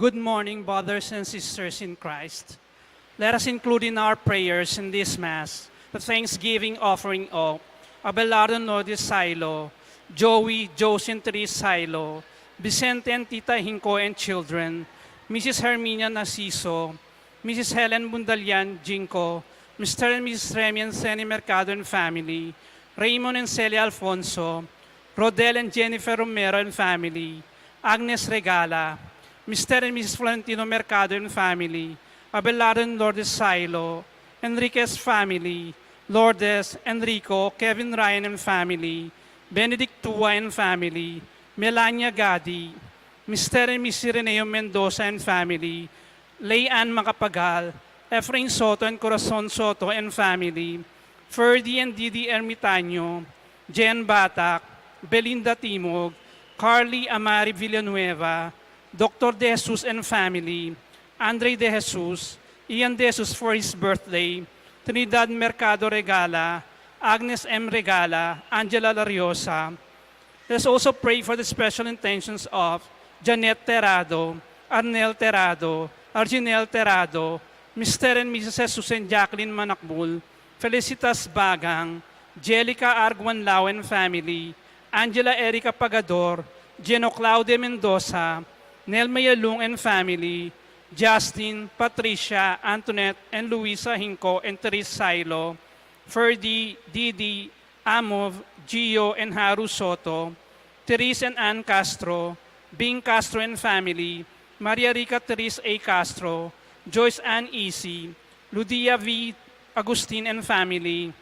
Good morning, brothers and sisters in Christ. Let us include in our prayers in this Mass the thanksgiving offering of Abelardo Lourdes Silo, Joey, Josie and Therese Silo, Vicente and Tita Hinko and children, Mrs. Herminia Nasiso, Mrs. Helen Bundalian Jinko, Mr. and Mrs. Remy and Senny Mercado and family, Raymond and Celia Alfonso, Rodel and Jennifer Romero and family, Agnes Regala, Mr. and Mrs. Florentino Mercado and family, Abelardo and Lourdes Silo, Enriquez family, Lourdes, Enrico, Kevin Ryan and family, Benedict Tua and family, Melania Gadi, Mr. and Mrs. Reneo Mendoza and family, Leanne Macapagal, Efrain Soto and Corazon Soto and family, Ferdy and Didi Ermitaño, Jen Batak, Belinda Timog, Carly Amari Villanueva, Dr. De Jesus and family, Andre De Jesus, Ian De Jesus for his birthday, Trinidad Mercado Regala, Agnes M. Regala, Angela Lariosa. Let's also pray for the special intentions of Janet Terrado, Arnel Terrado, Arginel Terrado, Mr. and Mrs. Jesus and Jacqueline Manakbul, Felicitas Bagang, Jelica Arguan Lau and family, Angela Erica Pagador, Geno Claudia Mendoza, Nelma Yalung and family, Justin, Patricia, Antoinette, and Luisa Hinko and Therese Silo, Ferdy, Didi, Amov, Gio, and Haru Soto, Therese and Ann Castro, Bing Castro and family, Maria Rica Therese A. Castro, Joyce Ann Easy, Ludia V. Agustin and family,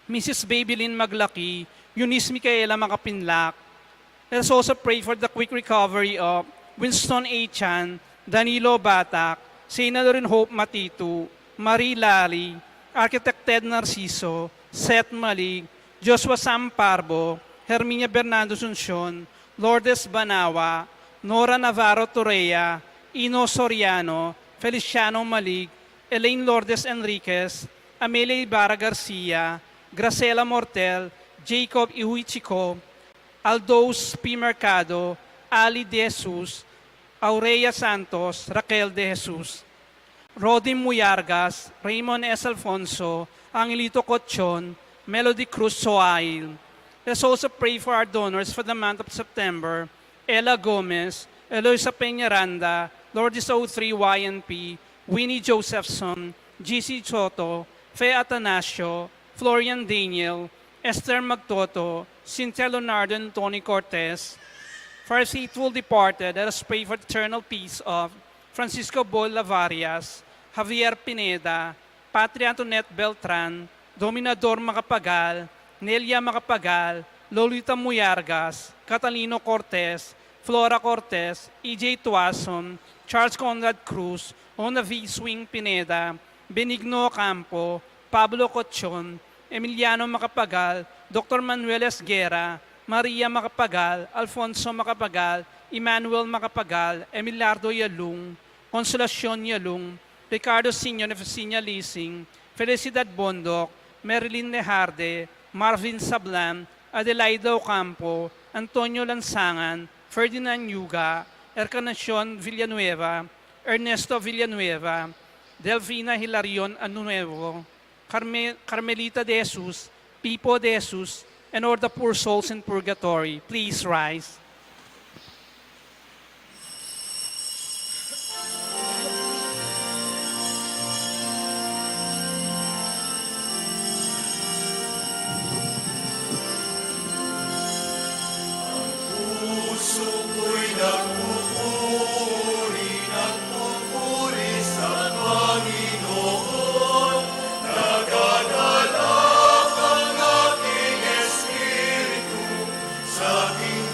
Mrs. Babylin Maglaki, Eunice Micaela Makapinlak. Let us also pray for the quick recovery of Winston A. Chan, Danilo Batak, Senator Hope Matitu, Marie Lali, Architect Ted Narciso, Seth Malig, Joshua Sam Parbo, Herminia Bernardo Suncion, Lourdes Banawa, Nora Navarro Torrea, Ino Soriano, Feliciano Malig, Elaine Lourdes Enriquez, Amelia Ibarra Garcia, Gracela Mortel, Jacob Ihuichico, Aldos P. Mercado, Ali De Jesus, Aurea Santos, Raquel De Jesus, Rodim Muyargas, Raymond S. Alfonso, Angelito Cochon, Melody Cruz Soail. Let's also pray for our donors for the month of September, Ella Gomez, Eloisa Peñaranda, Lourdes O3 YNP, Winnie Josephson, GC Soto, Fe Atanasio, Florian Daniel, Esther Magtoto, Cynthia Leonardo and Tony Cortez. For our faithful departed, let us pray for the eternal peace of Francisco Boy Lavarias, Javier Pineda, Patria Antoinette Beltran, Dominador Macapagal, Nelia Macapagal, Lolita Muyargas, Catalino Cortez, Flora Cortez, EJ Tuason, Charles Conrad Cruz, Ona V. Swing Pineda, Benigno Campo, Pablo Cochon, Emiliano Macapagal, Dr. Manuel Esguera, Maria Macapagal, Alfonso Macapagal, Emmanuel Macapagal, Emilardo Yalung, Consolacion Yalung, Ricardo Sinyo Nefesinia Lising, Felicidad Bondok, Marilyn Nejarde, Marvin Sablan, Adelaida Ocampo, Antonio Lansangan, Ferdinand Yuga, Encarnacion Villanueva, Ernesto Villanueva, Delfina Hilarion Anuevo, Carmelita De Jesus, Pipo De Jesus, and all the poor souls in purgatory. Please rise. Sa aking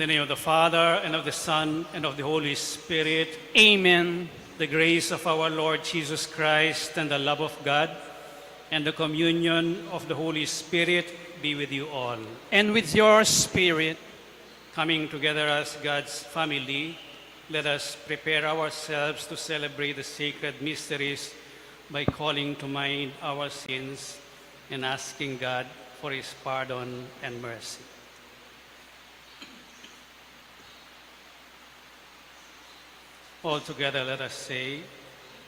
the name of the Father, and of the Son, and of the Holy Spirit. Amen. The grace of our Lord Jesus Christ, and the love of God, and the communion of the Holy Spirit be with you all. And with your spirit. Coming together as God's family, let us prepare ourselves to celebrate the sacred mysteries by calling to mind our sins and asking God for his pardon and mercy. All together let us say,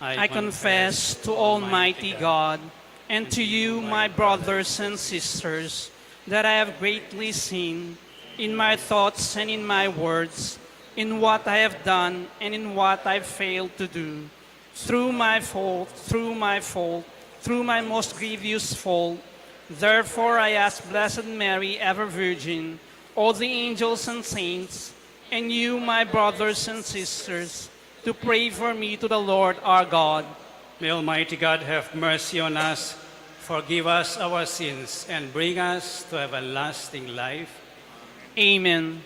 I confess to Almighty God and to you, my brothers and sisters, that I have greatly sinned in my thoughts and in my words, in what I have done and in what I failed to do. Through my fault, through my most grievous fault. Therefore I ask Blessed Mary, ever Virgin, all the angels and saints, and you, my brothers and sisters, to pray for me to the Lord our God. May Almighty God have mercy on us, forgive us our sins, and bring us to everlasting life. Amen.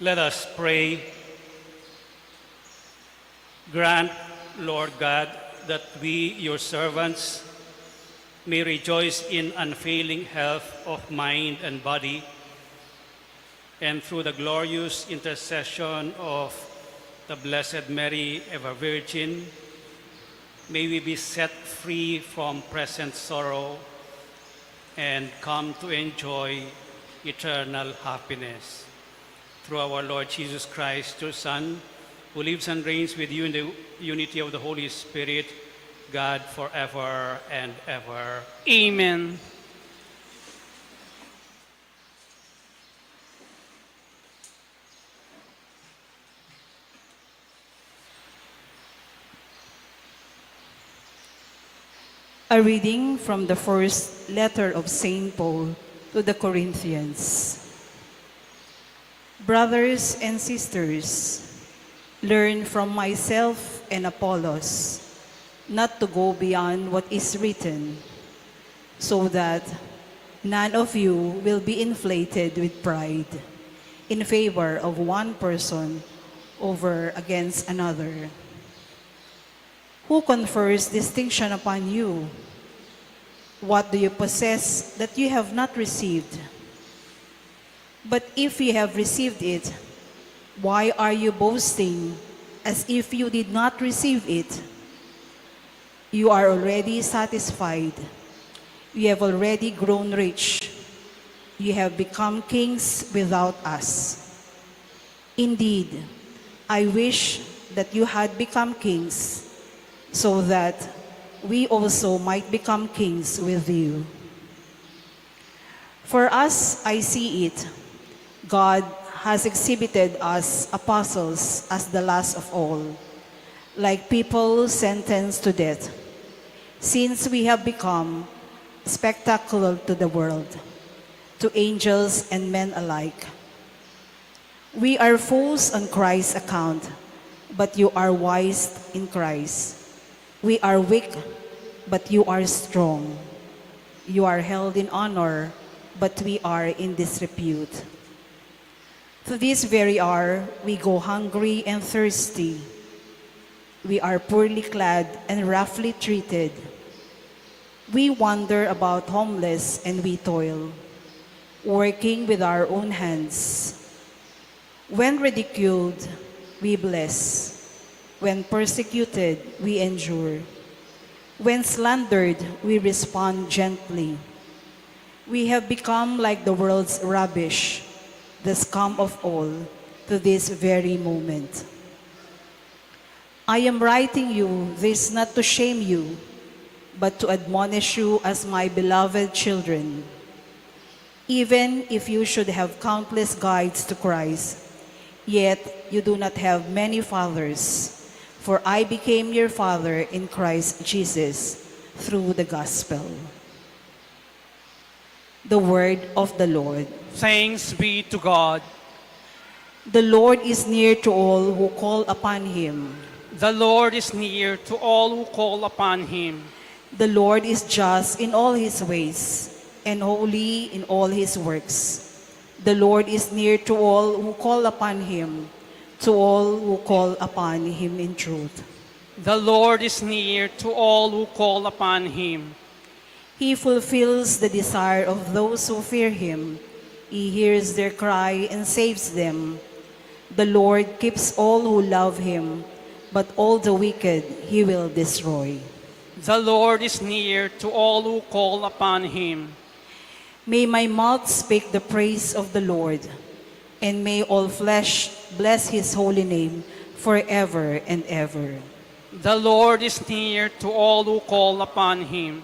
Let us pray. Grant, Lord God, that we, your servants, may rejoice in unfailing health of mind and body, and through the glorious intercession of the Blessed Mary, ever Virgin, may we be set free from present sorrow and come to enjoy eternal happiness. Through our Lord Jesus Christ, your Son, who lives and reigns with you in the unity of the Holy Spirit, God forever and ever. Amen. A reading from the first letter of St. Paul to the Corinthians. Brothers and sisters, learn from myself and Apollos not to go beyond what is written, so that none of you will be inflated with pride in favor of one person over against another. Who confers distinction upon you? What do you possess that you have not received? But if you have received it, why are you boasting as if you did not receive it? You are already satisfied. You have already grown rich. You have become kings without us. Indeed, I wish that you had become kings, so that we also might become kings with you. For us, I see it. God has exhibited us apostles as the last of all, like people sentenced to death, since we have become spectacular to the world, to angels and men alike. We are fools on Christ's account, but you are wise in Christ. We are weak, but you are strong. You are held in honor, but we are in disrepute. To this very hour, we go hungry and thirsty. We are poorly clad and roughly treated. We wander about homeless and we toil, working with our own hands. When ridiculed, we bless. When persecuted, we endure. When slandered, we respond gently. We have become like the world's rubbish, the scum of all, to this very moment. I am writing you this not to shame you, but to admonish you as my beloved children. Even if you should have countless guides to Christ, yet you do not have many fathers, for I became your father in Christ Jesus through the gospel. The word of the Lord. Thanks be to God. The Lord is near to all who call upon him. The Lord is near to all who call upon him. The Lord is just in all his ways and holy in all his works. The Lord is near to all who call upon him, to all who call upon him in truth. The Lord is near to all who call upon him. He fulfills the desire of those who fear him. He hears their cry and saves them. The Lord keeps all who love him, but all the wicked he will destroy. The Lord is near to all who call upon him. May my mouth speak the praise of the Lord, and may all flesh bless his holy name forever and ever. The Lord is near to all who call upon him.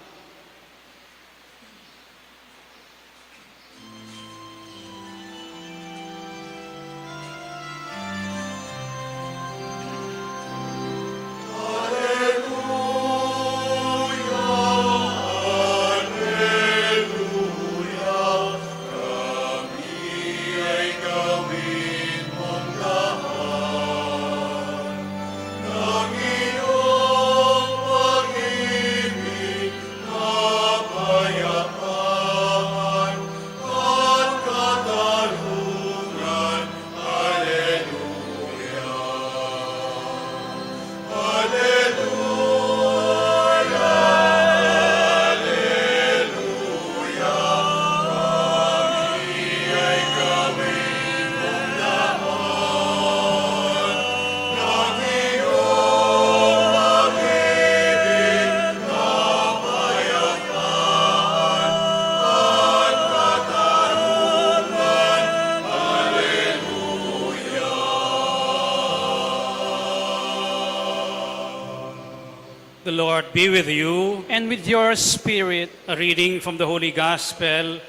The Lord be with you. And with your spirit, A reading from the Holy Gospel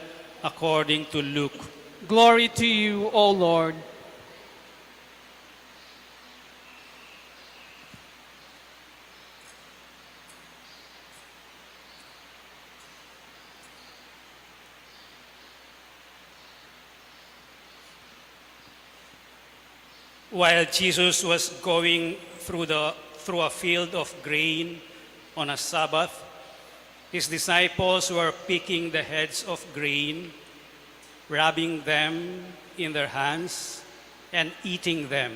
according to Luke. glory to you, O Lord. While Jesus was going through a field of grain on a Sabbath, his disciples were picking the heads of grain, rubbing them in their hands, and eating them.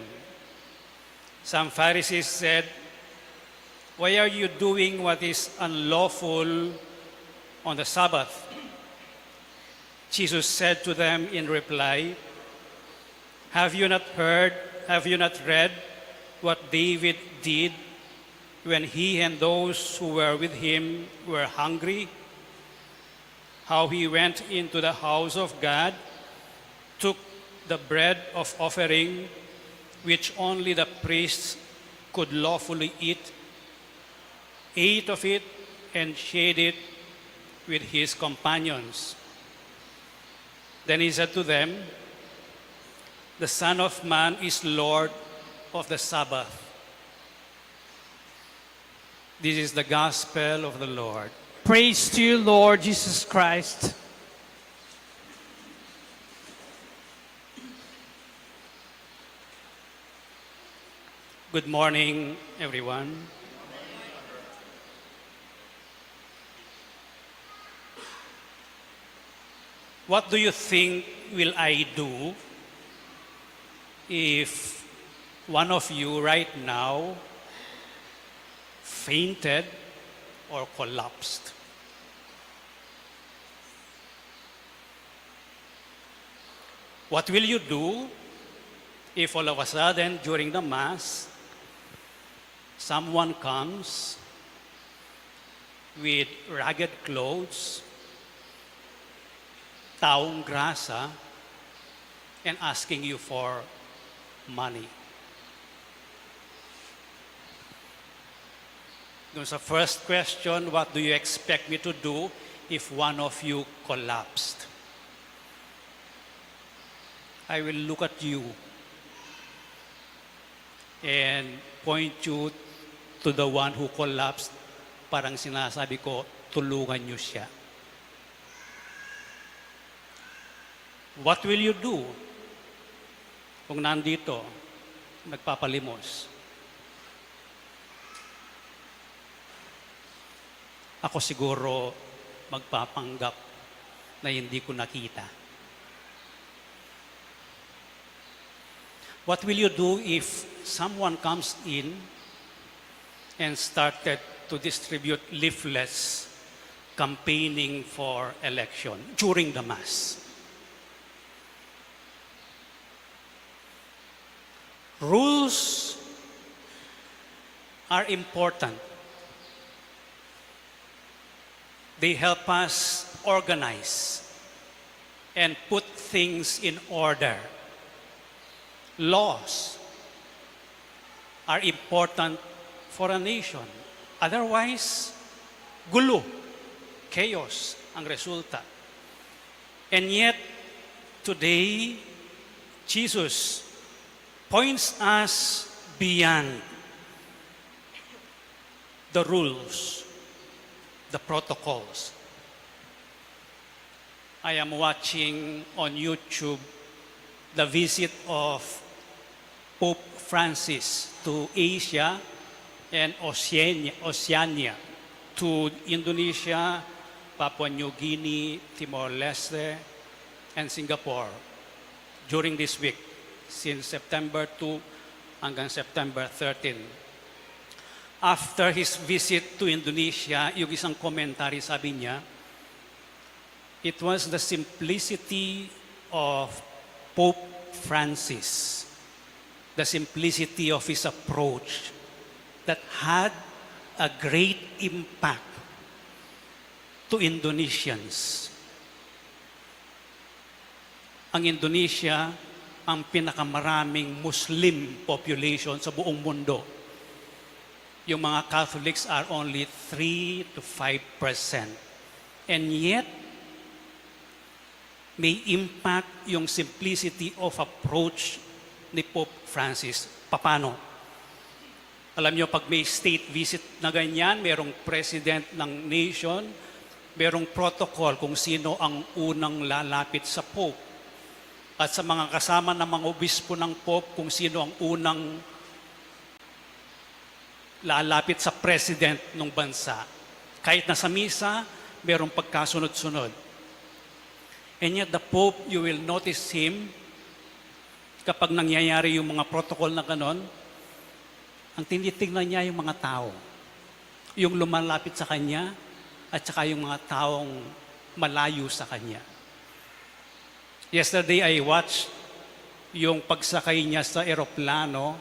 Some Pharisees said, "Why are you doing what is unlawful on the Sabbath?" Jesus said to them in reply, Have you not read what David did when he and those who were with him were hungry? How he went into the house of God, took the bread of offering, which only the priests could lawfully eat, ate of it, and shared it with his companions. Then he said to them, "The Son of Man is Lord of the Sabbath." This is the gospel of the Lord. Praise to you, Lord Jesus Christ. Good morning, everyone. what do you think will I do if one of you right now fainted or collapsed? What will you do if all of a sudden during the Mass, someone comes with ragged clothes, taong grasa, and asking you for money? Doon sa first question, what do you expect me to do if one of you collapsed? I will look at you and point you to the one who collapsed. Parang sinasabi ko, tulungan niyo siya. What will you do kung nandito, nagpapalimos? Ako siguro magpapanggap na hindi ko nakita. What will you do if someone comes in and started to distribute leaflets campaigning for election during the Mass? Rules are important. They help us organize and put things in order. Laws are important for a nation. Otherwise, gulo, chaos ang resulta. And yet, today, Jesus points us beyond the rules, the protocols. I am watching on YouTube the visit of Pope Francis to Asia and Oceania, to Indonesia, Papua New Guinea, Timor-Leste, and Singapore during this week, since September 2 hanggang September 13. After his visit to Indonesia, yung isang commentary sabi niya, it was the simplicity of Pope Francis, the simplicity of his approach that had a great impact to Indonesians. Ang Indonesia, ang pinakamaraming Muslim population sa buong mundo. Yung mga Catholics are only 3 to 5%. And yet, may impact yung simplicity of approach ni Pope Francis. Paano? Alam nyo, pag may state visit na ganyan, merong president ng nation, merong protocol kung sino ang unang lalapit sa Pope. At sa mga kasama ng mga obispo ng Pope, kung sino ang unang lalapit sa president ng bansa. Kahit nasa misa, merong pagkasunod-sunod. And yet the Pope, you will notice him, kapag nangyayari yung mga protocol na ganon, ang tinitingnan niya yung mga tao. Yung lumalapit sa kanya, at saka yung mga taong malayo sa kanya. Yesterday, I watched yung pagsakay niya sa eroplano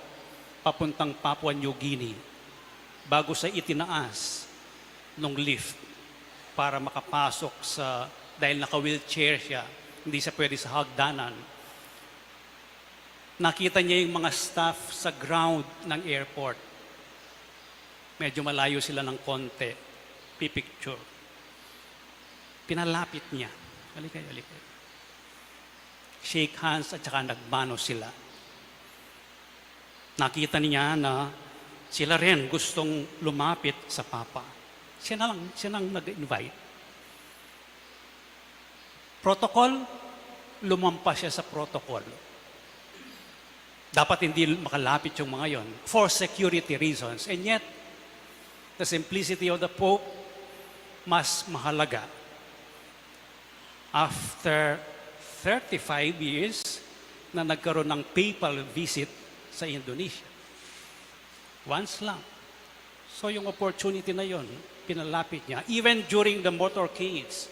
papuntang Papua New Guinea bago sa itinaas ng lift para makapasok sa, dahil naka-wheelchair siya, hindi siya pwede sa hagdanan. Nakita niya yung mga staff sa ground ng airport. Medyo malayo sila ng konti. Pipicture. Pinalapit niya. Halika. Shake hands at saka nagmano sila. Nakita niya na sila rin gustong lumapit sa Papa. Siya nang nag-invite. Protocol, lumampas siya sa protocol. Dapat hindi makalapit yung mga yon for security reasons. And yet, the simplicity of the Pope, mas mahalaga. after 35 years na nagkaroon ng papal visit sa Indonesia. Once lang. So yung opportunity na yon, pinalapit niya. Even during the motorcades,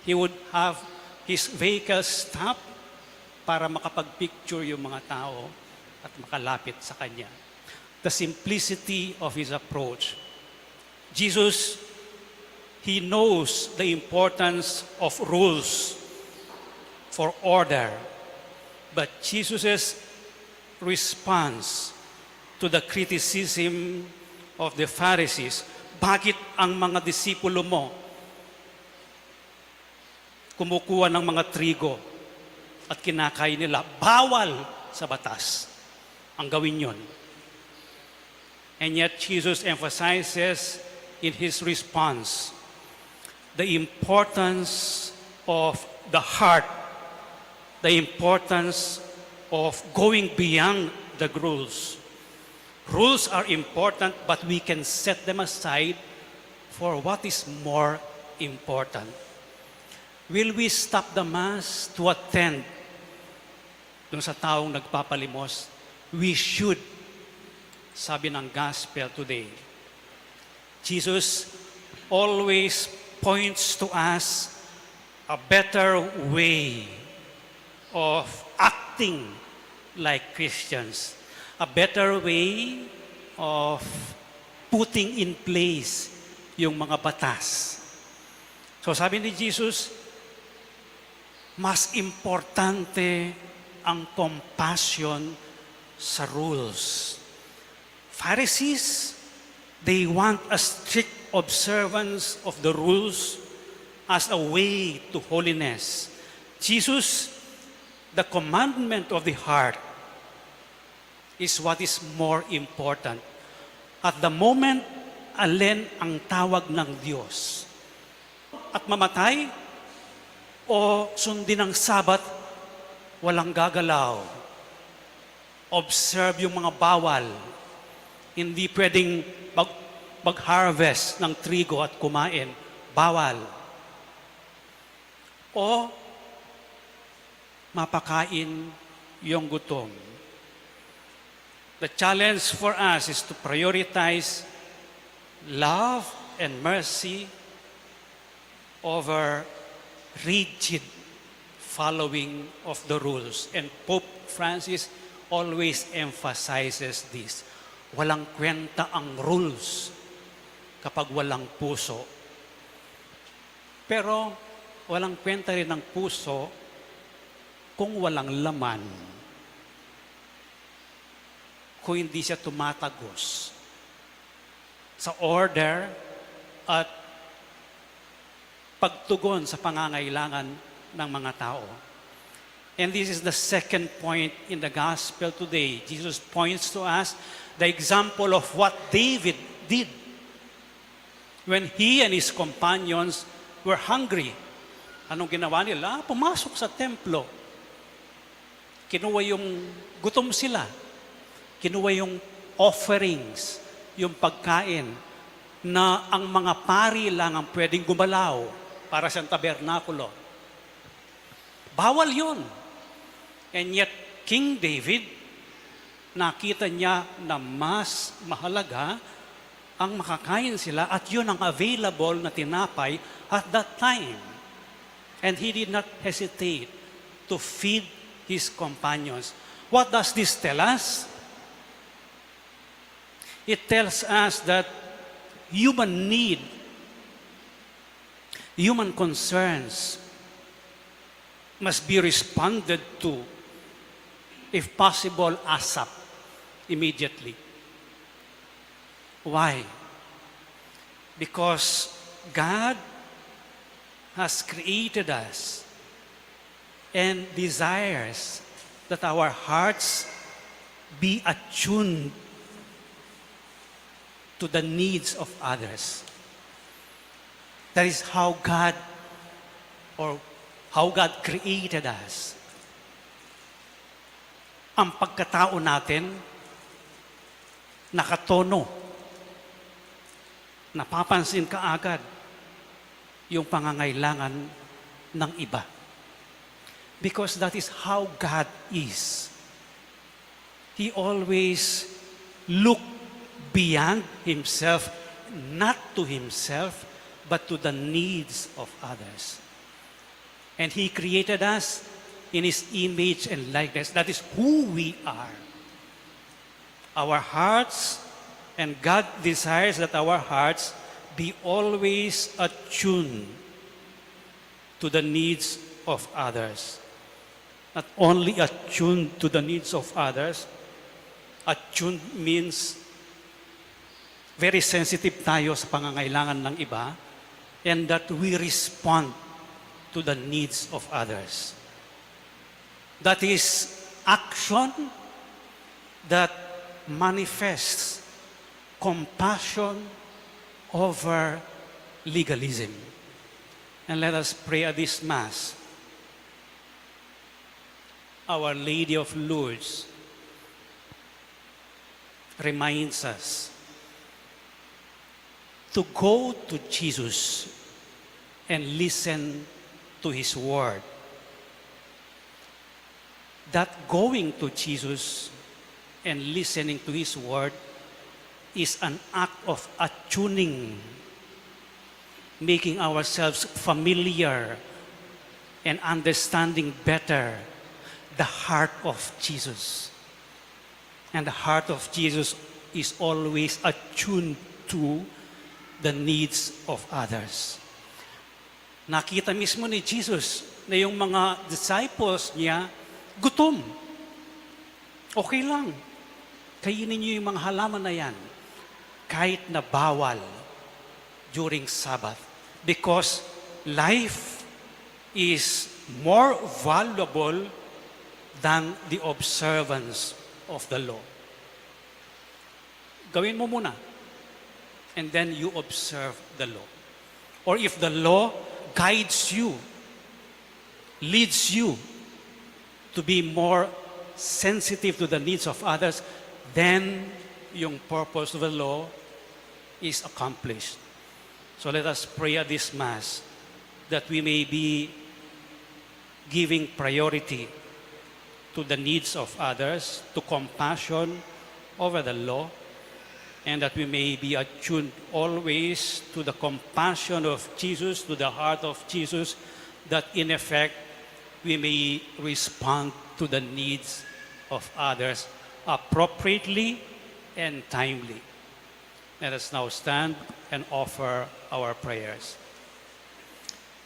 he would have his vehicle stop para makapag-picture yung mga tao at makalapit sa kanya. The simplicity of his approach. Jesus, he knows the importance of rules for order. But Jesus' response to the criticism of the Pharisees, bakit ang mga disipulo mo kumukuha ng mga trigo at kinakain nila? Bawal sa batas ang gawin yon. And yet Jesus emphasizes in his response the importance of the heart, the importance of going beyond the rules. Rules are important, but we can set them aside for what is more important. Will we stop the Mass to attend dun sa taong nagpapalimos? We should. Sabi ng Gospel today. Jesus always points to us a better way of acting like Christians, a better way of putting in place yung mga batas. So sabi ni Jesus, mas importante ang compassion sa rules. Pharisees, they want a strict observance of the rules as a way to holiness. Jesus, the commandment of the heart is what is more important. At the moment, alin ang tawag ng Diyos? At mamatay? O sundin ang Sabat, walang gagalaw? Observe yung mga bawal. Hindi pwedeng mag-harvest ng trigo at kumain. Bawal. O mapakain yung gutom. The challenge for us is to prioritize love and mercy over rigid following of the rules. And Pope Francis always emphasizes this. Walang kwenta ang rules kapag walang puso. Pero walang kwenta rin ang puso kung walang laman. Kung hindi siya tumatagos sa order at pagtugon sa pangangailangan ng mga tao. And this is the second point in the gospel today. Jesus points to us the example of what David did when he and his companions were hungry. Anong ginawa nila? Pumasok sa templo. Kinuha yung gutom sila. Kinuha yung offerings, yung pagkain na ang mga pari lang ang pwedeng gumalaw para sa tabernakulo. Bawal yun. And yet, King David, nakita niya na mas mahalaga ang makakain sila at yun ang available na tinapay at that time. And he did not hesitate to feed his companions. What does this tell us? It tells us that human need, human concerns must be responded to, if possible, ASAP, immediately. Why? Because God has created us and desires that our hearts be attuned to the needs of others. That is how God created us. Ang pagkatao natin, nakatono. Napapansin ka agad yung pangangailangan ng iba. because that is how God is. He always look beyond himself, not to himself, but to the needs of others. And he created us in his image and likeness. That is who we are. Our hearts, and God desires that our hearts be always attuned to the needs of others. Not only attuned to the needs of others, attuned means very sensitive tayo sa pangangailangan ng iba, and that we respond to the needs of others. That is action that manifests compassion over legalism. And let us pray at this Mass. Our Lady of Lourdes reminds us to go to Jesus and listen to His Word. That going to Jesus and listening to His Word is an act of attuning, making ourselves familiar and understanding better the heart of Jesus. And the heart of Jesus is always attuned to the needs of others. Nakita mismo ni Jesus na yung mga disciples niya gutom. Okay lang. Kainin niyo yung mga halaman na yan. Kahit na bawal during Sabbath. Because life is more valuable than the observance of the law. Gawin mo muna. And then you observe the law. Or if the law guides you, leads you to be more sensitive to the needs of others, then yung purpose of the law is accomplished. So let us pray at this Mass that we may be giving priority to the needs of others, to compassion over the law, and that we may be attuned always to the compassion of Jesus, to the heart of Jesus, that in effect we may respond to the needs of others appropriately and timely. Let us now stand and offer our prayers.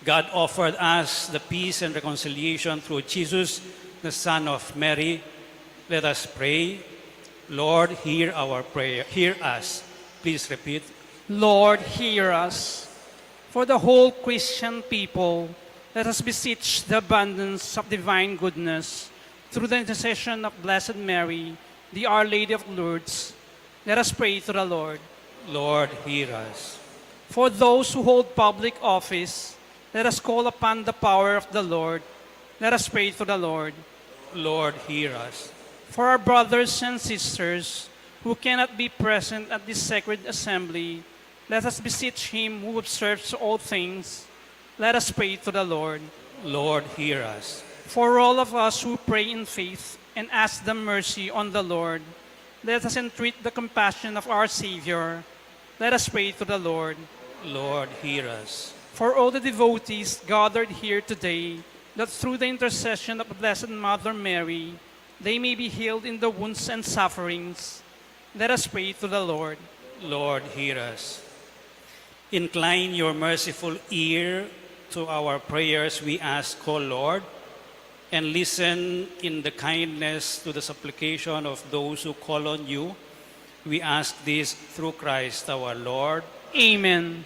God offered us the peace and reconciliation through Jesus, the Son of Mary. Let us pray. Lord, hear our prayer. Hear us. Please repeat. Lord, hear us. For the whole Christian people, let us beseech the abundance of divine goodness through the intercession of Blessed Mary, the Our Lady of Lourdes. Let us pray to the Lord. Lord, hear us. For those who hold public office, let us call upon the power of the Lord. Let us pray to the Lord. Lord, hear us. For our brothers and sisters who cannot be present at this sacred assembly, let us beseech Him who observes all things. Let us pray to the Lord. Lord, hear us. For all of us who pray in faith and ask the mercy on the Lord, let us entreat the compassion of our Savior. Let us pray to the Lord. Lord, hear us. For all the devotees gathered here today, that through the intercession of the Blessed Mother Mary, they may be healed in the wounds and sufferings. Let us pray to the Lord. Lord, hear us. Incline your merciful ear to our prayers, we ask, O Lord, and listen in the kindness to the supplication of those who call on you. We ask this through Christ our Lord. Amen.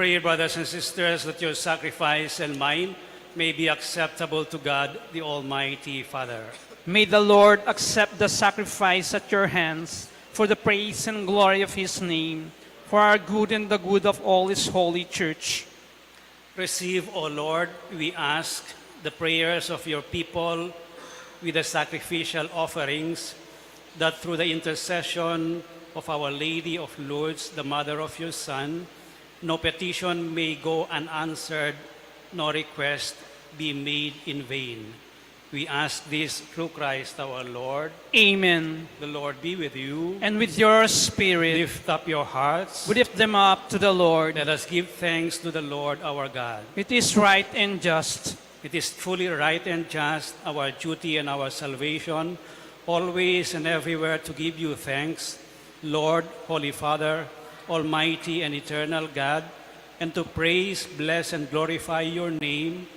pray, brothers and sisters, that your sacrifice and mine may be acceptable to God, the Almighty Father. May the Lord accept the sacrifice at your hands for the praise and glory of his name, for our good and the good of all his holy church. Receive, O Lord, we ask, the prayers of your people with the sacrificial offerings, that through the intercession of Our Lady of Lourdes, the mother of your Son, no petition may go unanswered, no request be made in vain. We ask this through Christ our Lord. Amen. The Lord be with you. And with your spirit, Lift up your hearts. we lift them up to the Lord. Let us give thanks to the Lord our God. It is right and just. It is truly right and just, our duty and our salvation, always and everywhere to give you thanks, Lord, Holy Father, Almighty and eternal God, and to praise, bless, and glorify your name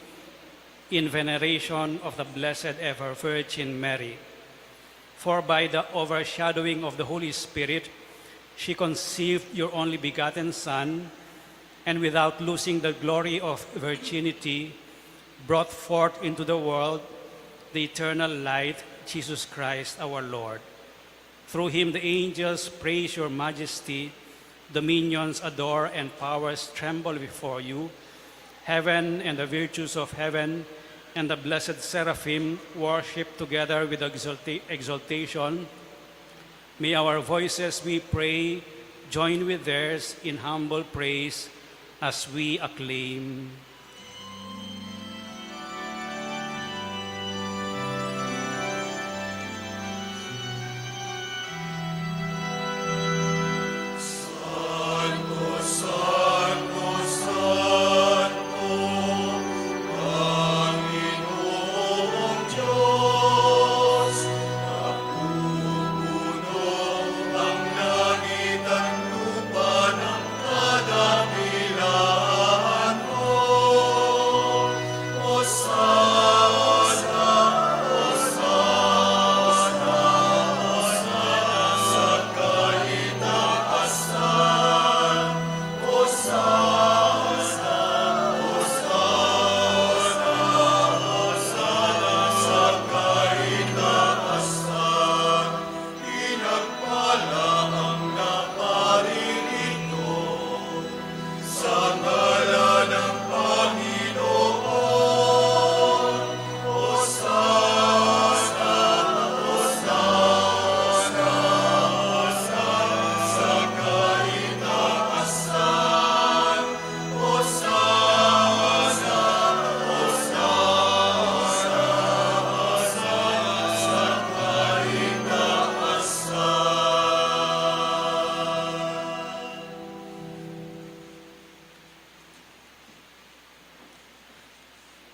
in veneration of the Blessed Ever Virgin Mary. For by the overshadowing of the Holy Spirit, she conceived your only begotten Son, and without losing the glory of virginity, brought forth into the world the eternal light, Jesus Christ our Lord. Through him the angels praise your majesty, dominions adore, and powers tremble before you. Heaven and the virtues of heaven and the blessed seraphim worship together with exaltation. May our voices, we pray, join with theirs in humble praise as we acclaim.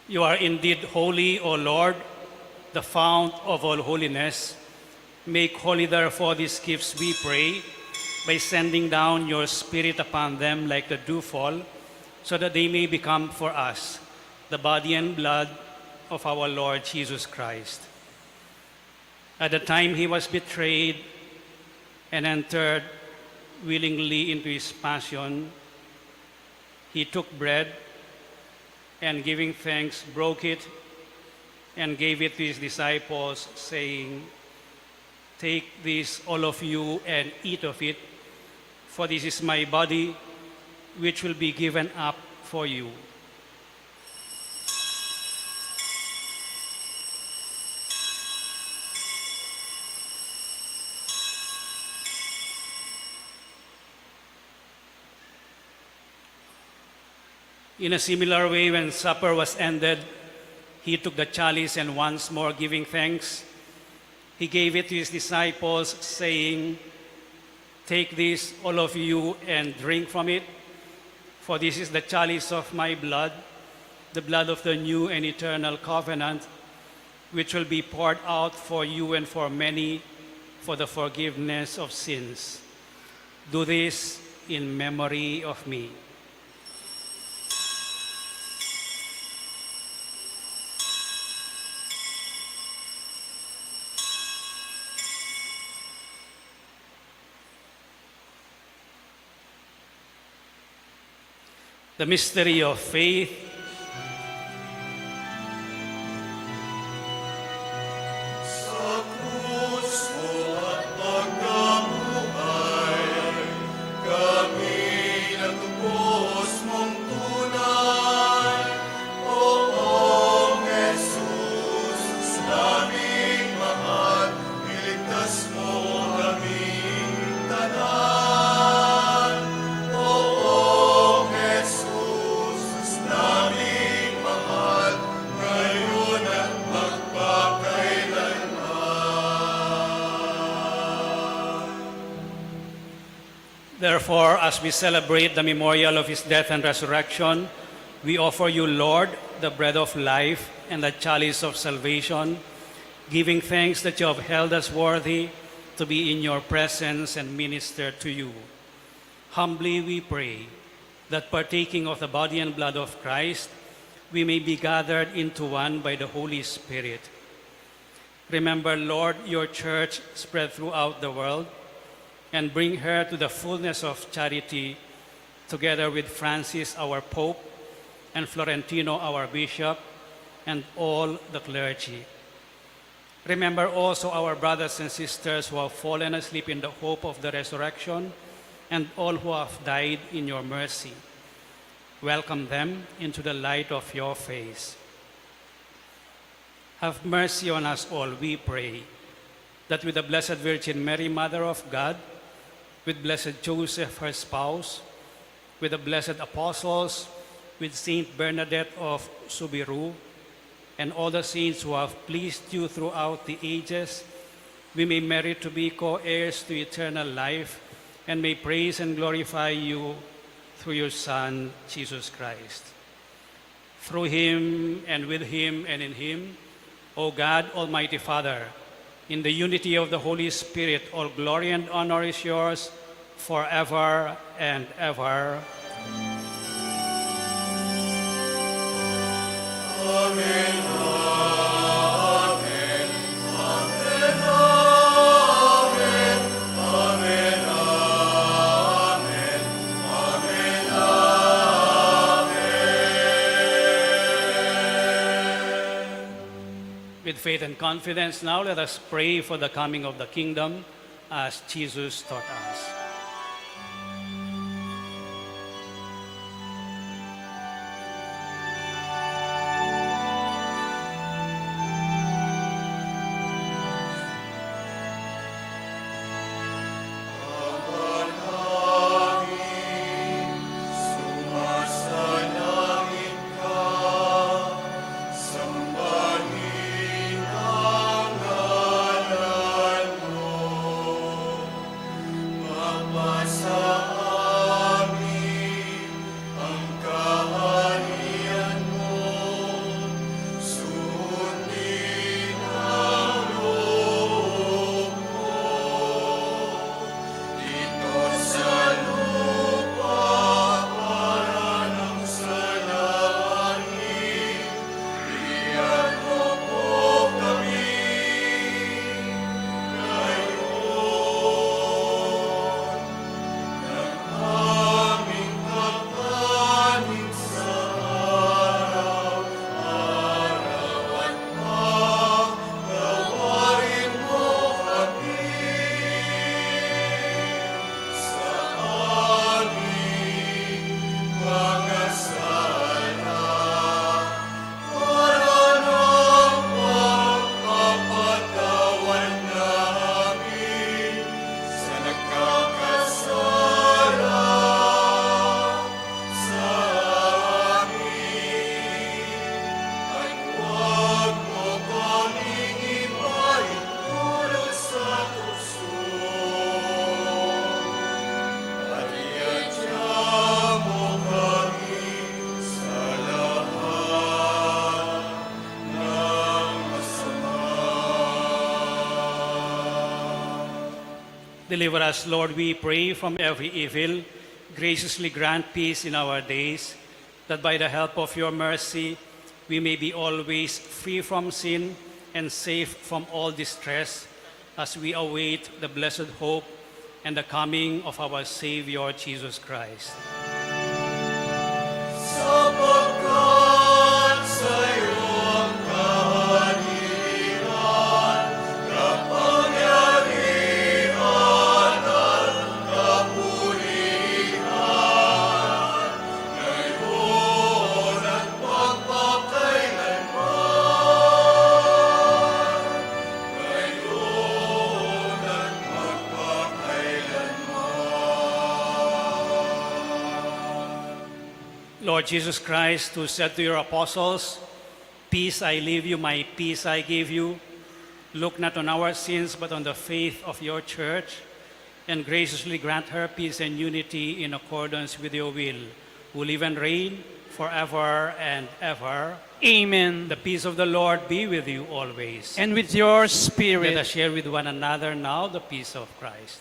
You are indeed holy, O Lord, the fount of all holiness. Make holy, therefore, these gifts, we pray, by sending down your Spirit upon them like the dewfall, so that they may become for us the body and blood of our Lord Jesus Christ. At the time he was betrayed and entered willingly into his passion, he took bread, and giving thanks, broke it and gave it to his disciples, saying, "Take this, all of you, and eat of it, for this is my body, which will be given up for you." In a similar way, when supper was ended, he took the chalice and once more giving thanks, he gave it to his disciples, saying, "Take this, all of you, and drink from it, for this is the chalice of my blood, the blood of the new and eternal covenant, which will be poured out for you and for many for the forgiveness of sins. Do this in memory of me." The mystery of faith. Therefore, as we celebrate the memorial of his death and resurrection, we offer you, Lord, the bread of life and the chalice of salvation, giving thanks that you have held us worthy to be in your presence and minister to you. Humbly we pray that partaking of the body and blood of Christ, we may be gathered into one by the Holy Spirit. Remember, Lord, your church spread throughout the world, and bring her to the fullness of charity, together with Francis, our Pope, and Florentino, our Bishop, and all the clergy. Remember also our brothers and sisters who have fallen asleep in the hope of the resurrection, and all who have died in your mercy. Welcome them into the light of your face. Have mercy on us all, we pray, that with the Blessed Virgin Mary, Mother of God, with Blessed Joseph, her spouse, with the blessed apostles, with Saint Bernadette of Subiru, and all the saints who have pleased you throughout the ages, we may merit to be co-heirs to eternal life, and may praise and glorify you through your Son, Jesus Christ. Through him, and with him, and in him, O God, Almighty Father, in the unity of the Holy Spirit, all glory and honor is yours forever and ever. Amen. With faith and confidence, now let us pray for the coming of the kingdom as Jesus taught us. Deliver us, Lord, we pray, from every evil. Graciously grant peace in our days, that by the help of your mercy we may be always free from sin and safe from all distress, as we await the blessed hope and the coming of our Savior, Jesus Christ. Lord Jesus Christ, who said to your apostles, "Peace I leave you, my peace I give you," look not on our sins, but on the faith of your church, and graciously grant her peace and unity in accordance with your will, who live and reign forever and ever. Amen. The peace of the Lord be with you always. And with your Let spirit. us share with one another now the peace of Christ.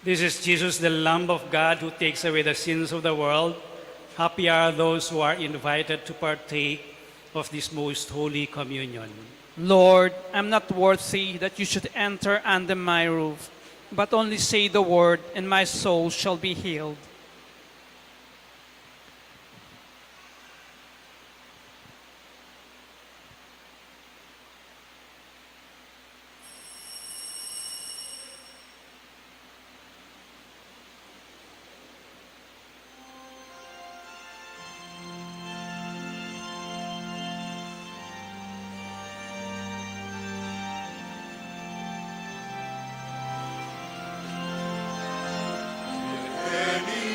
This is Jesus, the Lamb of God, who takes away the sins of the world. Happy are those who are invited to partake of this most holy communion. Lord, I'm not worthy that you should enter under my roof, but only say the word, and my soul shall be healed. Any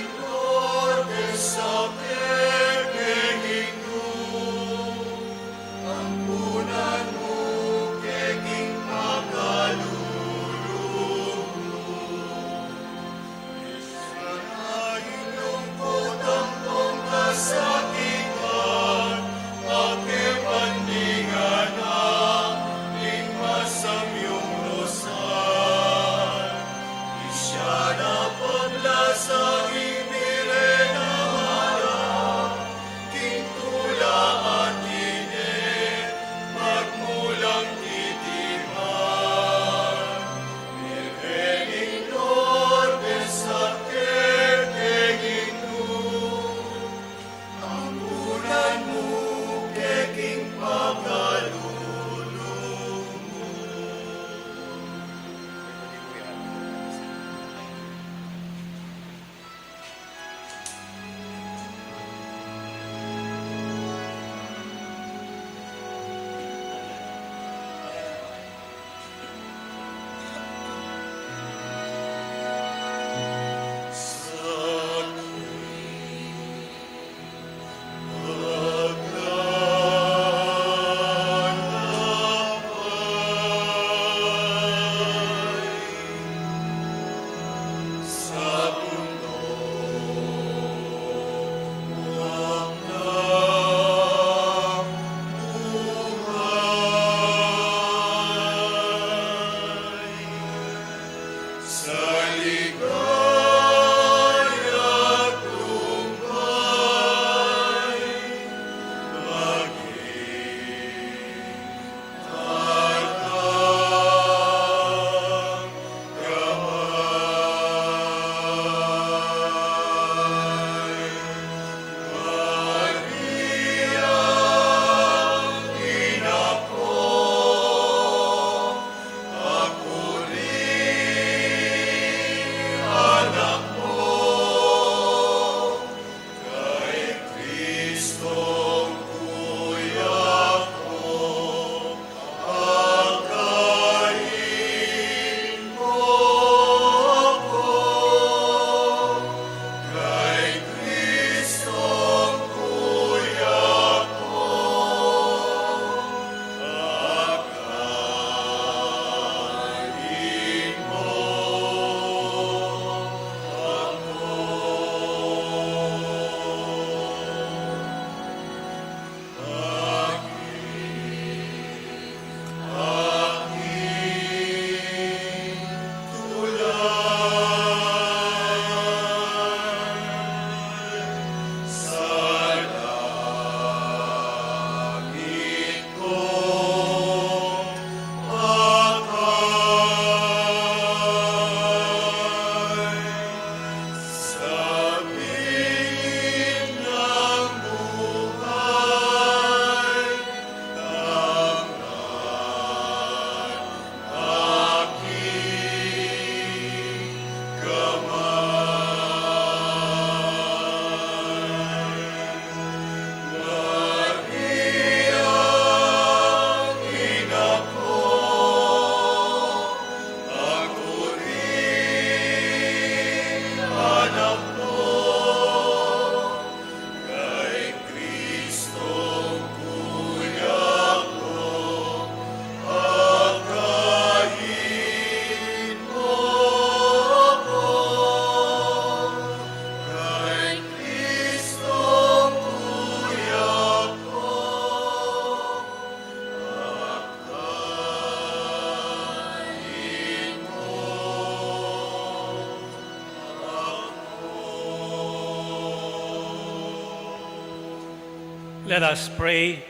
Let us pray.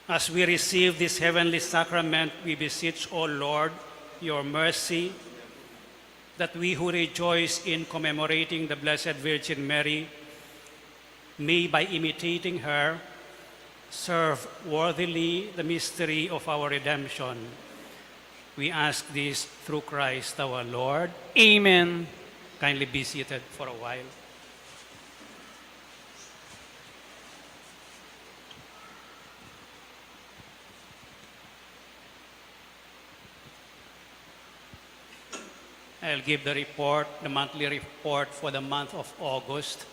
As we receive this heavenly sacrament, we beseech, O Lord, your mercy, that we who rejoice in commemorating the Blessed Virgin Mary may, by imitating her, serve worthily the mystery of our redemption. We ask this through Christ our Lord. Amen. Kindly be seated for a while. I'll give the report, the monthly report for the month of August.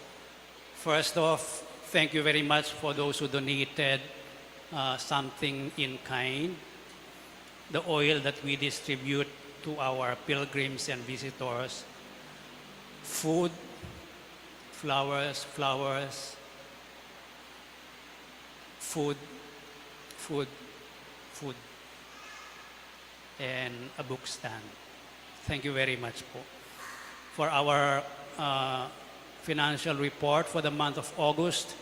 First off, thank you very much for those who donated something in kind. The oil that we distribute to our pilgrims and visitors, food, flowers, food, and a book stand. Thank you very much po. For our financial report for the month of August,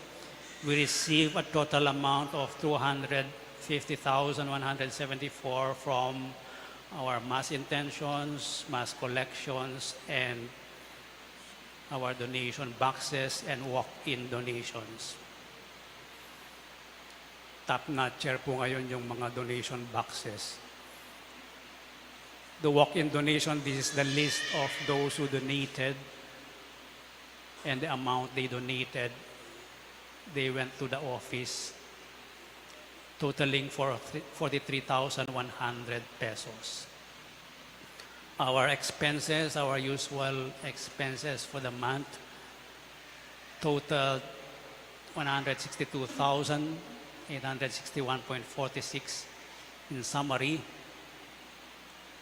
we received a total amount of 250,174 from our mass intentions, mass collections, and our donation boxes and walk-in donations. Top-notcher po ngayon yung mga donation boxes. The walk-in donation, this is the list of those who donated and the amount they donated. They went to the office, totaling for 43,100 pesos. Our expenses, our usual expenses for the month, totaled 162,861.46 in summary.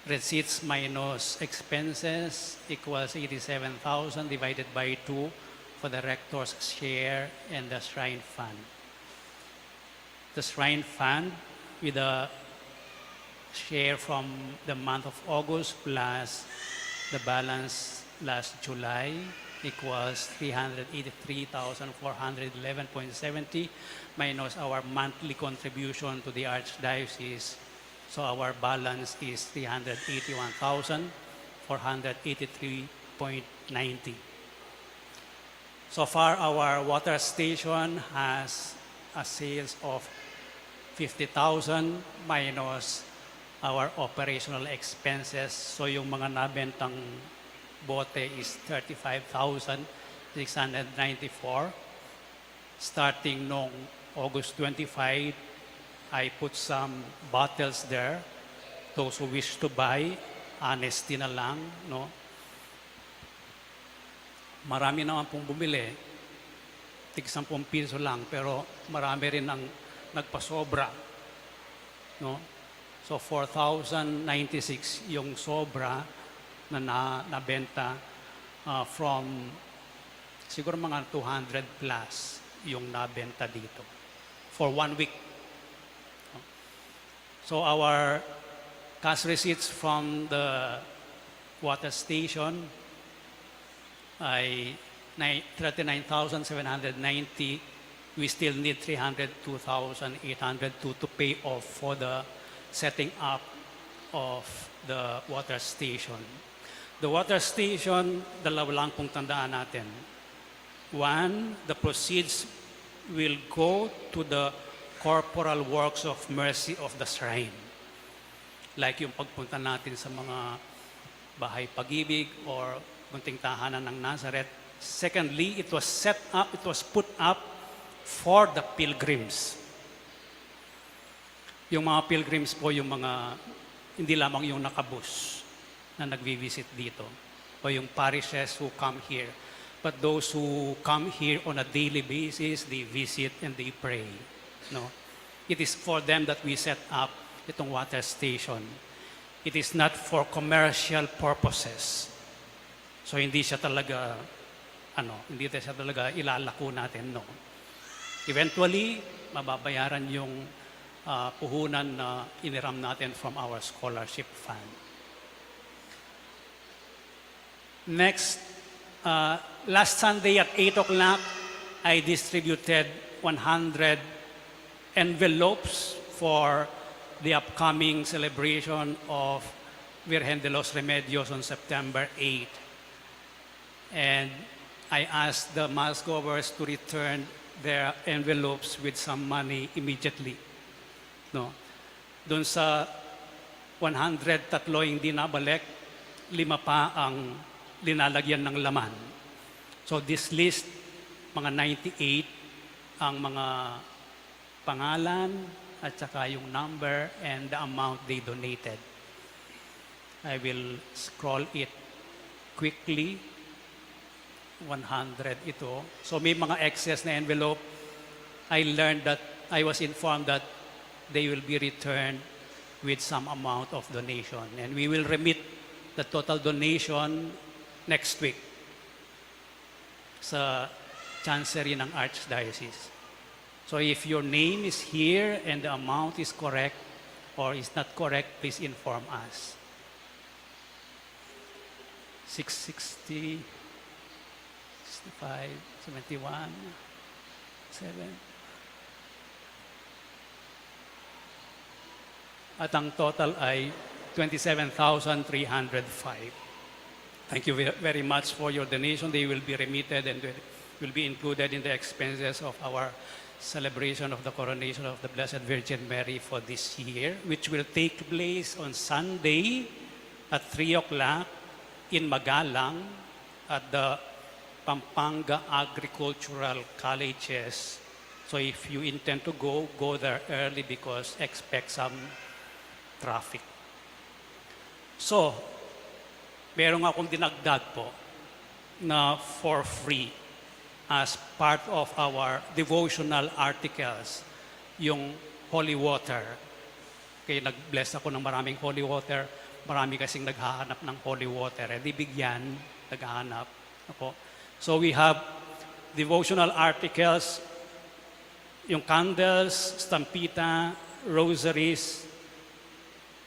Receipts minus expenses equals 87,000 divided by 2 for the rector's share and the shrine fund. The shrine fund with a share from the month of August plus the balance last July equals 383,411.70 minus our monthly contribution to the Archdiocese. So our balance is 381,483.90. So far, our water station has a sales of 50,000 minus our operational expenses. So yung mga nabentang bote is 35,694. Starting noong August 25, I put some bottles there. Those who wish to buy, honesty na lang, no? Marami naman pong bumili. Tig 10 piso lang, pero marami rin ang nagpasobra, no? So 4,096 yung sobra na nabenta from siguro mga 200 plus yung nabenta dito for 1 week. So our cash receipts from the water station ay 39,790. We still need 302,802 to pay off for the setting up of the water station. The water station, dalawa lang pong tandaan natin. One, the proceeds will go to the corporal works of mercy of the shrine. Like yung pagpunta natin sa mga bahay pag-ibig or munting tahanan ng Nazareth. Secondly, it was put up for the pilgrims. Yung mga pilgrims po, yung mga, hindi lamang yung nakabus na nagvi-visit dito, o yung parishes who come here, but those who come here on a daily basis, they visit and they pray. No? It is for them that we set up itong water station. It is not for commercial purposes. So hindi siya talaga ilalako natin, no. Eventually, mababayaran yung puhunan na iniram natin from our scholarship fund. Next, Last Sunday at 8 o'clock, I distributed 100 envelopes for the upcoming celebration of Virgen de los Remedios on September 8. And I asked the mass goers to return their envelopes with some money immediately. No? Doon sa 100, tatlo hindi nabalik, 5 pa ang linalagyan ng laman. So this list, mga 98 ang mga pangalan at saka yung number and the amount they donated. I will scroll it quickly. 100 ito. So may mga excess na envelope. I was informed that they will be returned with some amount of donation. And we will remit the total donation next week sa Chancery ng Archdiocese. So if your name is here and the amount is correct or is not correct, please inform us. 660, 65, 71, 7. At ang total ay 27,305. Thank you very much for your donation. They will be remitted and will be included in the expenses of our celebration of the coronation of the Blessed Virgin Mary for this year, which will take place on Sunday at 3 o'clock in Galang at the Pampanga Agricultural Colleges. So if you intend to go there early because expect some traffic. So, meron akong dinagdag po na for free as part of our devotional articles, yung holy water. Kaya nag-bless ako ng maraming holy water. Marami kasing naghahanap ng holy water. Eh, di bigyan, naghahanap. Ako. So we have devotional articles, yung candles, stampita, rosaries,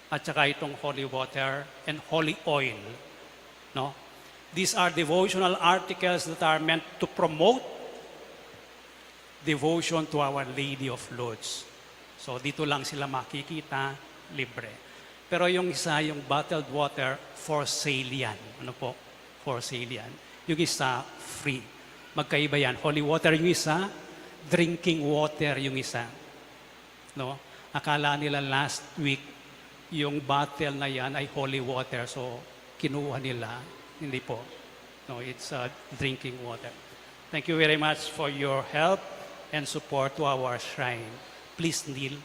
at saka itong holy water and holy oil. No? These are devotional articles that are meant to promote devotion to Our Lady of Lourdes. So dito lang sila makikita, libre. Pero yung isa, yung bottled water, for sale yan. Ano po? For sale yan. Yung isa, free. Magkaiba yan. Holy water yung isa, drinking water yung isa. No? Akala nila last week, yung bottle na yan ay holy water. So, kinuha nila. Hindi po. No, it's drinking water. Thank you very much for your help and support to our shrine. Please kneel.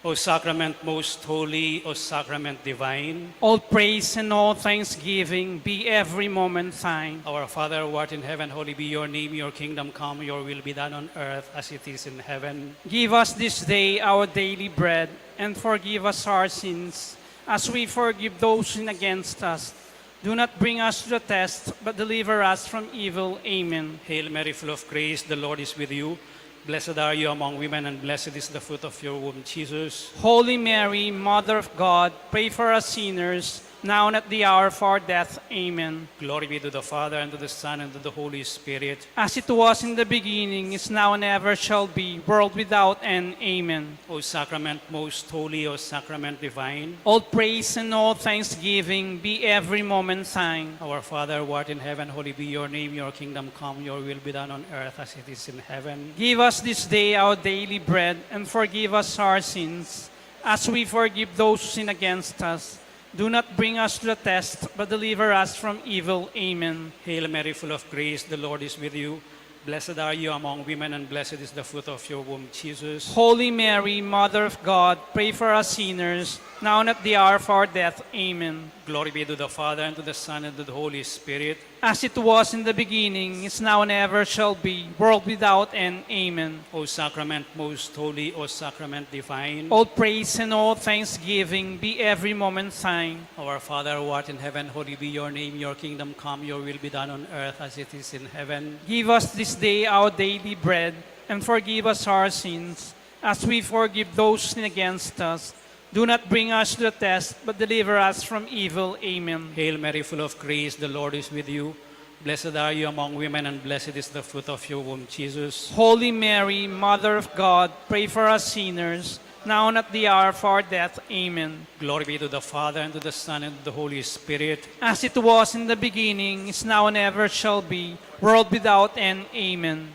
O Sacrament most holy, O Sacrament divine, All praise and all thanksgiving be every moment thine. our Father who art in heaven, holy be your name, your kingdom come, your will be done on earth as it is in heaven. Give us this day our daily bread, and forgive us our sins, as we forgive those who sin against us. Do not bring us to the test, but deliver us from evil. Amen. Hail Mary, full of grace, the Lord is with you. Blessed are you among women, and blessed is the fruit of your womb, Jesus. Holy Mary, Mother of God, pray for us sinners, now and at the hour of our death. Amen. Glory be to the Father, and to the Son, and to the Holy Spirit. As it was in the beginning, is now, and ever shall be, world without end. Amen. O Sacrament most holy, O Sacrament divine, All praise and all thanksgiving be every moment thine. our Father who art in heaven, holy be your name, your kingdom come, your will be done on earth as it is in heaven. Give us this day our daily bread, and forgive us our sins, as we forgive those who sin against us. Do not bring us to the test, but deliver us from evil. Amen. Hail Mary, full of grace, the Lord is with you. Blessed are you among women, and blessed is the fruit of your womb, Jesus. Holy Mary, Mother of God, pray for us sinners, now and at the hour of our death. Amen. Glory be to the Father, and to the Son, and to the Holy Spirit. As it was in the beginning, is now and ever shall be, world without end. Amen. O sacrament most holy, O sacrament divine. All praise and all thanksgiving be every moment thine. Our Father who art in heaven, holy be your name. Your kingdom come, your will be done on earth as it is in heaven. Give us this day our daily bread, and forgive us our sins, as we forgive those who sin against us. Do not bring us to the test, but deliver us from evil. Amen. Hail Mary, full of grace, the Lord is with you. Blessed are you among women, and blessed is the fruit of your womb, Jesus. Holy Mary, Mother of God, pray for us sinners, now and at the hour of our death. Amen. Glory be to the Father, and to the Son, and to the Holy Spirit. As it was in the beginning, is now and ever shall be, world without end. Amen.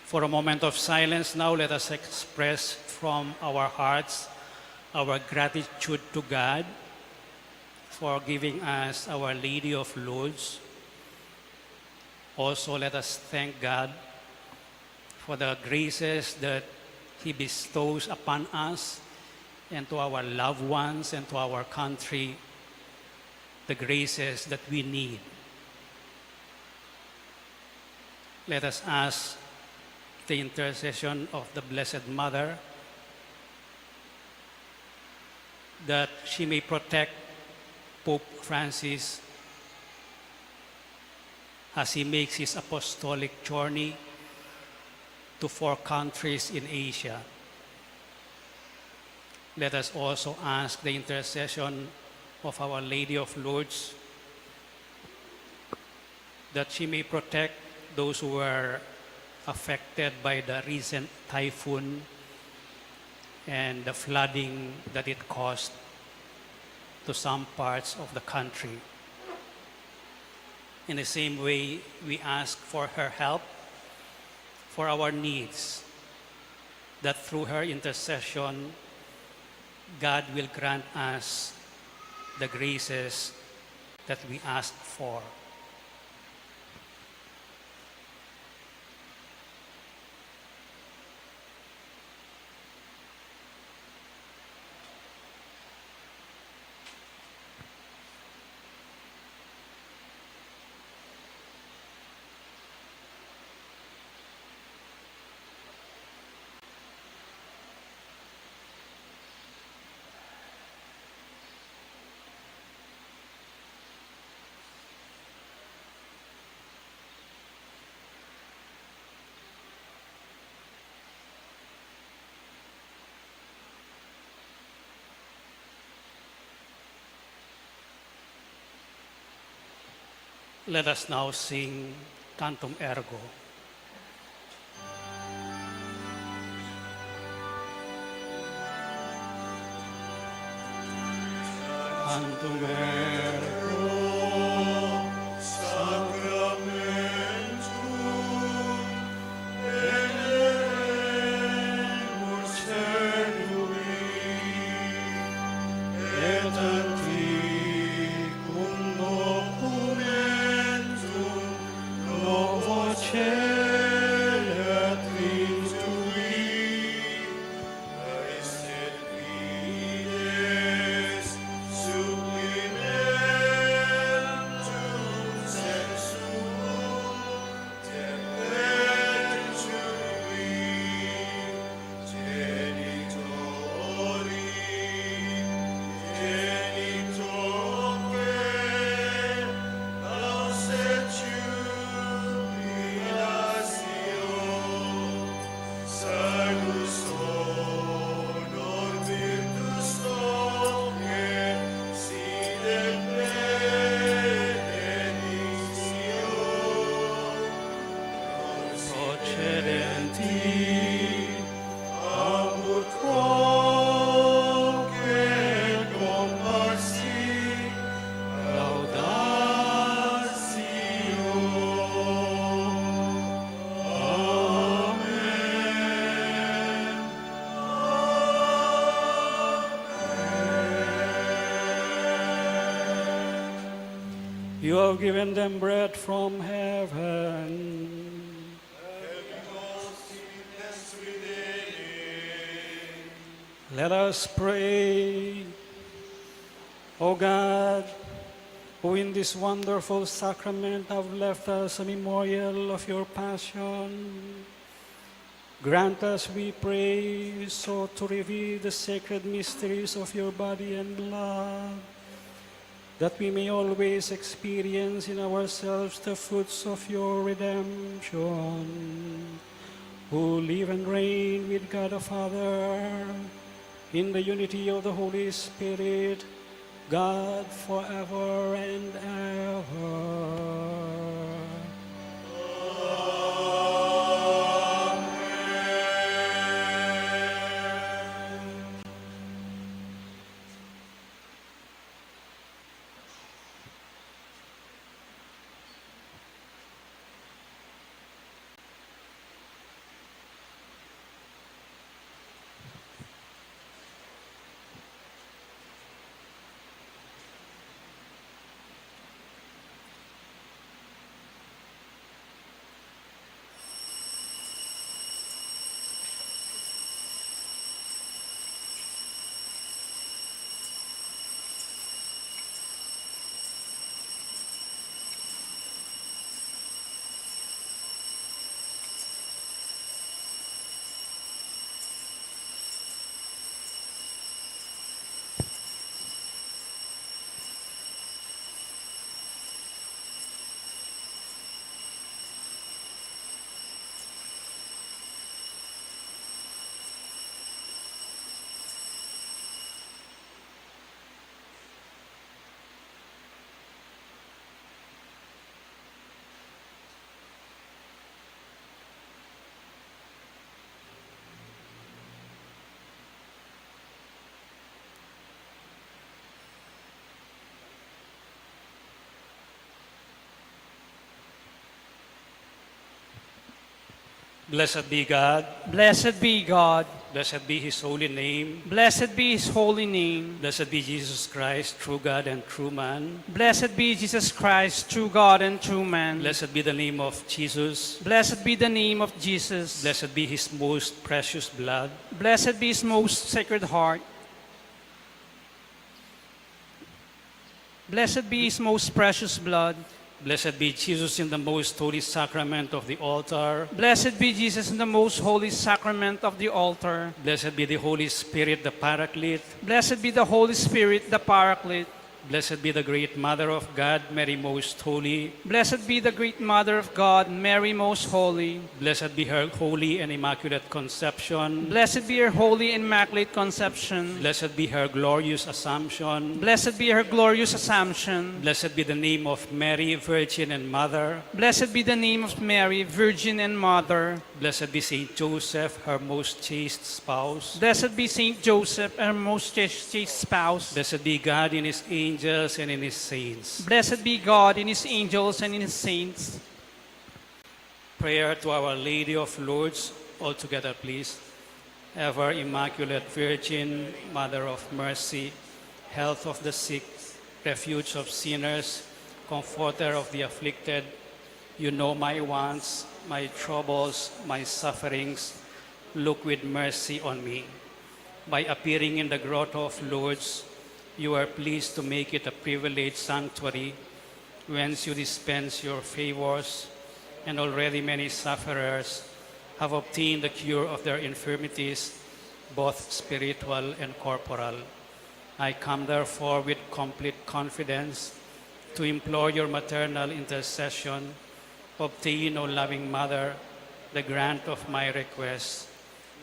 For a moment of silence now, let us express from our hearts our gratitude to God for giving us Our Lady of Lourdes. Also, let us thank God for the graces that He bestows upon us and to our loved ones and to our country, the graces that we need. Let us ask the intercession of the Blessed Mother that she may protect Pope Francis as he makes his apostolic journey to 4 countries in Asia. Let us also ask the intercession of Our Lady of Lourdes that she may protect those who were affected by the recent typhoon and the flooding that it caused to some parts of the country. In the same way, we ask for her help for our needs, that through her intercession, God will grant us the graces that we ask for. Let us now sing Cantum Ergo. Cantum Ergo, Sacramentum, Elemus Cenui, et anticum documentum novo celet intui, aestet fides supplimentum sensum tempentui, genitori, genitoque, auset jubilatio, salus honor virtus toque, sine benedictio, procedenti amur quoque comparsi laudatio. Amen. You have given them bread from heaven. Let us pray. O God, who in this wonderful sacrament have left us a memorial of your passion, grant us, we pray, so to reveal the sacred mysteries of your body and blood, that we may always experience in ourselves the fruits of your redemption, who live and reign with God the Father, in the unity of the Holy Spirit, God forever and ever. Blessed be God. Blessed be God. Blessed be his holy name. Blessed be his holy name. Blessed be Jesus Christ, true God and true man. Blessed be Jesus Christ, true God and true man. Blessed be the name of Jesus. Blessed be the name of Jesus. Blessed be his most precious blood. Blessed be his most sacred heart. Blessed be his most precious blood. Blessed be Jesus in the most holy sacrament of the altar. Blessed be Jesus in the most holy sacrament of the altar. Blessed be the Holy Spirit, the Paraclete. Blessed be the Holy Spirit, the Paraclete. Blessed be the great Mother of God, Mary Most Holy. Blessed be the great Mother of God, Mary Most Holy. Blessed be her holy and immaculate conception. Blessed be her holy and immaculate conception. Blessed be her glorious assumption. Blessed be her glorious assumption. Blessed be the name of Mary, Virgin and Mother. Blessed be the name of Mary, Virgin and Mother. Blessed be Saint Joseph, her most chaste spouse. Blessed be Saint Joseph, her most chaste spouse. Blessed be God in his angels and in his saints. Blessed be God in his angels and in his saints. Prayer to Our Lady of Lourdes, all together please. Ever Immaculate Virgin, Mother of Mercy, health of the sick, refuge of sinners, comforter of the afflicted, you know my wants, my troubles, my sufferings. Look with mercy on me. By appearing in the grotto of Lourdes, you are pleased to make it a privileged sanctuary whence you dispense your favors, and already many sufferers have obtained the cure of their infirmities, both spiritual and corporal. I come therefore with complete confidence to implore your maternal intercession. Obtain, O loving Mother, the grant of my request.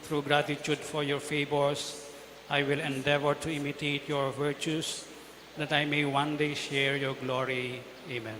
Through gratitude for your favors, I will endeavor to imitate your virtues, that I may one day share your glory. Amen.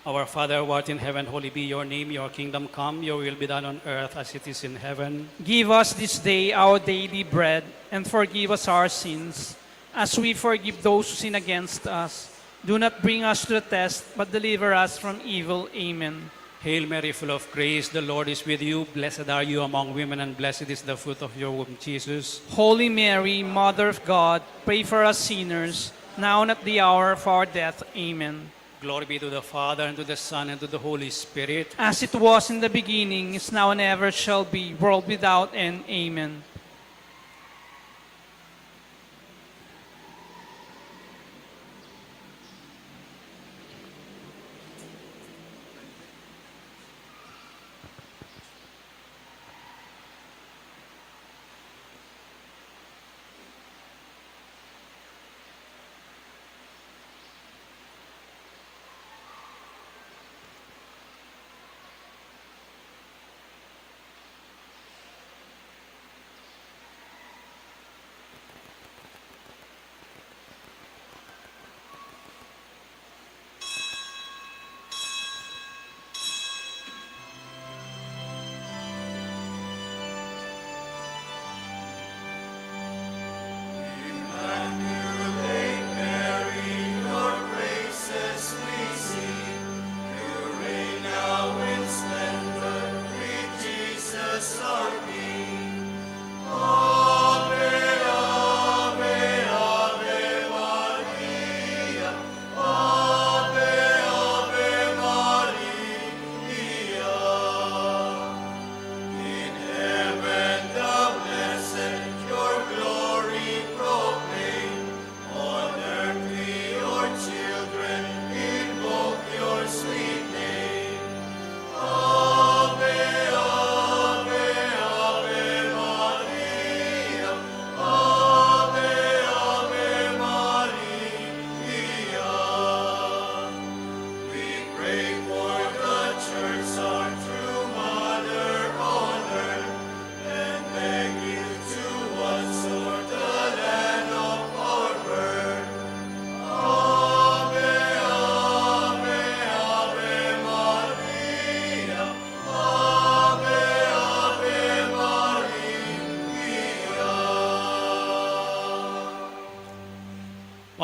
Our Father, who art in heaven, holy be your name. Your kingdom come, your will be done on earth as it is in heaven. Give us this day our daily bread, and forgive us our sins, as we forgive those who sin against us. Do not bring us to the test, but deliver us from evil. Amen. Hail Mary, full of grace, the Lord is with you. Blessed are you among women, and blessed is the fruit of your womb, Jesus. Holy Mary, Mother of God, pray for us sinners, now and at the hour of our death. Amen. Glory be to the Father, and to the Son, and to the Holy Spirit. As it was in the beginning, is now, and ever shall be, world without end. Amen.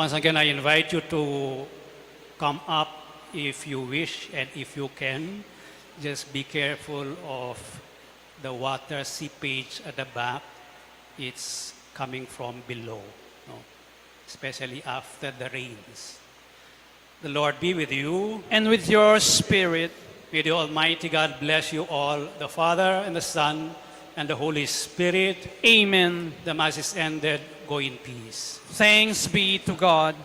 Once again, I invite you to come up if you wish and if you can. Just be careful of the water seepage at the back. It's coming from below, no? Especially after the rains. The Lord be with you. And with your spirit. May the Almighty God bless you all, the Father and the Son and the Holy Spirit. Amen. The Mass is ended. Go in peace. Thanks be to God.